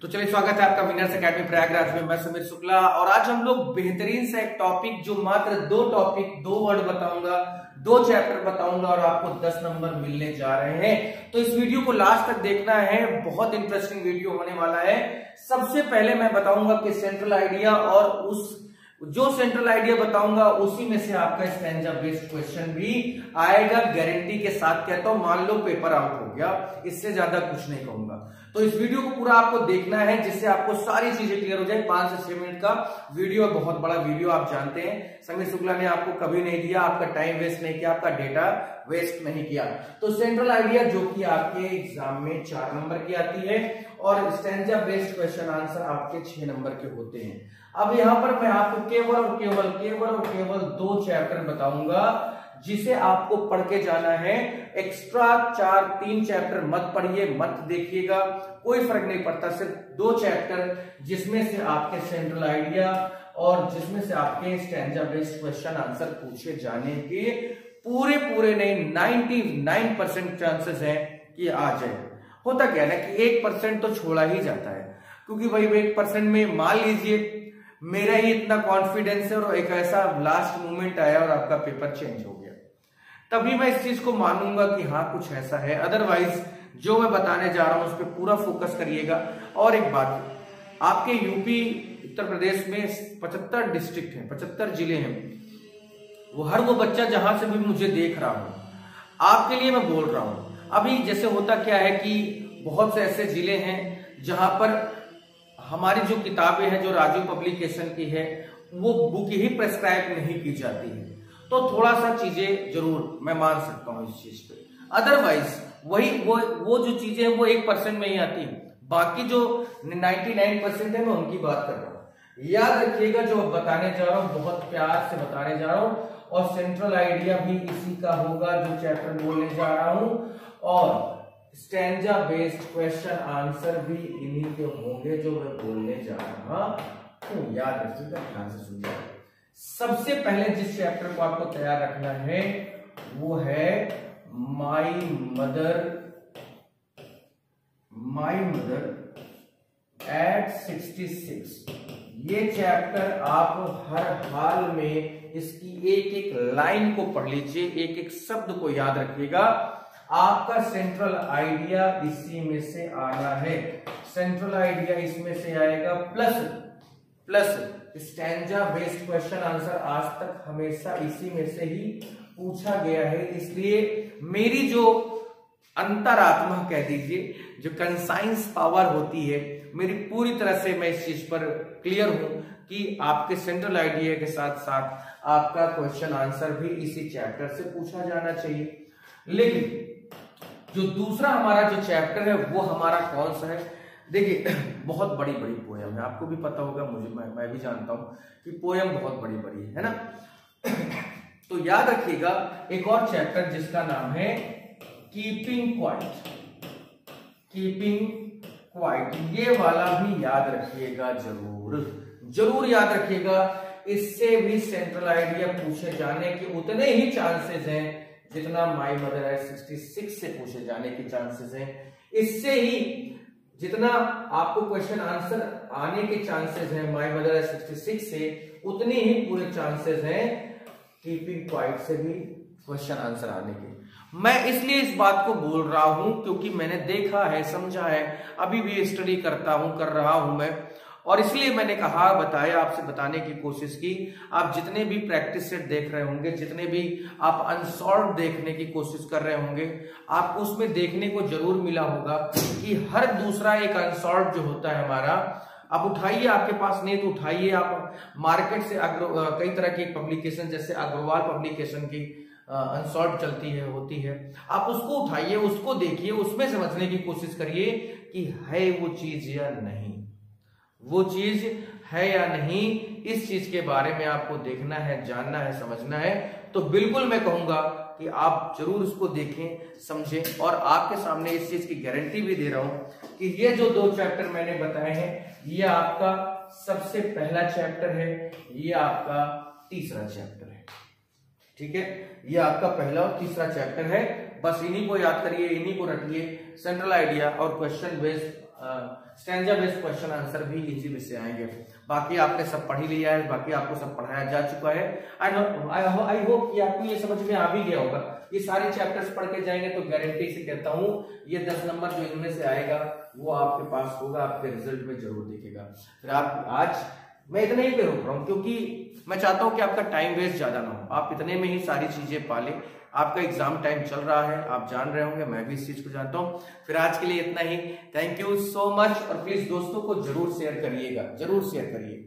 तो चलिए स्वागत है आपका विनर्स एकेडमी प्रयागराज में। मैं समीर शुक्ला और आज हम लोग बेहतरीन सा एक टॉपिक जो मात्र दो वर्ड बताऊंगा, 2 चैप्टर बताऊंगा और आपको 10 नंबर मिलने जा रहे हैं। तो इस वीडियो को लास्ट तक देखना है, बहुत इंटरेस्टिंग वीडियो होने वाला है। सबसे पहले मैं बताऊंगा कि सेंट्रल आइडिया और उस जो सेंट्रल आइडिया बताऊंगा उसी में से आपका स्टैंजा बेस्ड क्वेश्चन भी आएगा, गारंटी के साथ कहता हूं। मान लो पेपर आउट हो गया, इससे ज्यादा कुछ नहीं कहूंगा। तो इस वीडियो को पूरा आपको देखना है जिससे आपको सारी चीजें क्लियर हो जाए। 5 से 6 मिनट का वीडियो, बहुत बड़ा वीडियो, आप जानते हैं समीर शुक्ला ने आपको कभी नहीं दिया, आपका टाइम वेस्ट नहीं किया, आपका डेटा वेस्ट नहीं किया। तो सेंट्रल आइडिया जो कि आपके एग्जाम में 4 नंबर की आती है और स्टैंजा बेस्ड क्वेश्चन आंसर आपके 6 नंबर के होते हैं। अब यहां पर मैं आपको केवल 2 चैप्टर बताऊंगा जिसे आपको पढ़ के जाना है। एक्स्ट्रा 3 चैप्टर मत पढ़िए, मत देखिएगा, कोई फर्क नहीं पड़ता। सिर्फ 2 चैप्टर जिसमें से आपके सेंट्रल आइडिया और जिसमें से आपके स्टैंजा बेस्ड क्वेश्चन आंसर पूछे जाने के पूरे नहीं 99% चांसेस हैं कि आ जाए। होता क्या है ना कि 1% तो छोड़ा ही जाता है, क्योंकि भाई 1% में मान लीजिए मेरा ही इतना कॉन्फिडेंस है और एक ऐसा लास्ट मोमेंट आया और आपका पेपर चेंज हो गया, तभी मैं इस चीज को मानूंगा कि हाँ कुछ ऐसा है। अदरवाइज जो मैं बताने जा रहा हूं उस पर पूरा फोकस करिएगा। और एक बात, आपके यूपी उत्तर प्रदेश में 75 डिस्ट्रिक्ट हैं, 75 जिले हैं। वो बच्चा जहां से भी मुझे देख रहा हूं, आपके लिए मैं बोल रहा हूं। अभी जैसे होता क्या है कि बहुत से ऐसे जिले हैं जहां पर हमारी जो किताबें हैं जो राजू पब्लिकेशन की है वो बुक ही प्रेस्क्राइब नहीं की जाती है, तो थोड़ा सा चीजें जरूर मैं मान सकता हूं इस चीज पे। अदरवाइज वही वो जो चीजें हैं वो 1% में ही आती है, बाकी जो 99% है मैं उनकी बात कर रहा हूं। याद रखिएगा जो बताने जा रहा हूं बहुत प्यार से बताने जा रहा हूं, और सेंट्रल आइडिया भी इसी का होगा जो चैप्टर बोलने जा रहा हूं, और स्टैंजा बेस्ड क्वेश्चन आंसर भी इन्हीं के होंगे जो मैं बोलने जा रहा हूं। याद रखिएगा, ध्यान से सुनिए। सबसे पहले जिस चैप्टर को आपको तैयार रखना है वो है माई मदर एट 66। ये चैप्टर आप हर हाल में इसकी एक लाइन को पढ़ लीजिए, एक शब्द को याद रखिएगा। आपका सेंट्रल आइडिया इसी में से आना है, सेंट्रल आइडिया इसमें से आएगा, plus stanza based question answer आज तक हमेशा इसी में से ही पूछा गया है। इसलिए मेरी जो अंतरात्मा कह दीजिए, जो कंसाइंस पावर होती है, मेरी पूरी तरह से मैं इस चीज पर क्लियर हूं कि आपके सेंट्रल आइडिया के साथ साथ आपका क्वेश्चन आंसर भी इसी चैप्टर से पूछा जाना चाहिए। लेकिन जो दूसरा हमारा जो चैप्टर है वो हमारा कौन सा है? देखिए बहुत बड़ी पोयम है, आपको भी पता होगा, मैं भी जानता हूं कि पोयम बहुत बड़ी है ना। तो याद रखिएगा एक और चैप्टर जिसका नाम है कीपिंग क्वाइट, ये वाला भी याद रखिएगा, जरूर याद रखिएगा। इससे भी सेंट्रल आइडिया पूछे जाने के उतने ही चांसेस हैं जितना माई मदर एट 66 से पूछे जाने के चांसेस हैं। इससे ही जितना आपको क्वेश्चन आंसर आने के चांसेस हैं माई मदर एट 66 से, उतने ही पूरे चांसेस हैं कीपिंग क्वाइट से भी क्वेश्चन आंसर आने के। मैं इसलिए इस बात को बोल रहा हूं क्योंकि मैंने देखा है, समझा है, अभी भी स्टडी कर रहा हूं मैं, और इसलिए मैंने कहा, बताया, आपसे बताने की कोशिश की। आप जितने भी प्रैक्टिस सेट देख रहे होंगे, जितने भी आप अनसॉल्व देखने की कोशिश कर रहे होंगे, आपको उसमें देखने को जरूर मिला होगा कि हर दूसरा एक अनसॉल्व जो होता है हमारा, आप उठाइए, आपके पास नहीं तो उठाइए। आप मार्केट से कई तरह की पब्लिकेशन, जैसे अग्रवाल पब्लिकेशन की अनसॉल्व चलती है, होती है, आप उसको उठाइए, उसको देखिए, उसमें समझने की कोशिश करिए कि है वो चीज या नहीं, वो चीज है या नहीं। इस चीज के बारे में आपको देखना है, जानना है, समझना है। तो बिल्कुल मैं कहूंगा कि आप जरूर उसको देखें, समझें, और आपके सामने इस चीज की गारंटी भी दे रहा हूं कि ये जो 2 चैप्टर मैंने बताए हैं, ये आपका सबसे पहला चैप्टर है, ये आपका तीसरा चैप्टर है। ठीक है, ये आपका पहला और तीसरा चैप्टर है। बस इन्हीं को याद करिए, इन्हीं को रखिए, सेंट्रल आइडिया और question based stanza based question answer भी इजी से आएंगे। बाकी आपने सब पढ़ ही लिया है, बाकी आपको सब पढ़ाया जा चुका है। आई होप कि आपको ये समझ में आ भी गया होगा। ये सारे चैप्टर्स पढ़ के जाएंगे तो गारंटी से कहता हूं ये 10 नंबर जो इनमें से आएगा वो आपके पास होगा, आपके रिजल्ट में जरूर दिखेगा। फिर आप आज मैं इतने ही पे रोक रहा हूं क्योंकि मैं चाहता हूं कि आपका टाइम वेस्ट ज्यादा ना हो, आप इतने में ही सारी चीजें पाले। आपका एग्जाम टाइम चल रहा है, आप जान रहे होंगे, मैं भी इस चीज को जानता हूं। फिर आज के लिए इतना ही। थैंक यू सो मच, और प्लीज दोस्तों को जरूर शेयर करिएगा, जरूर शेयर करिए।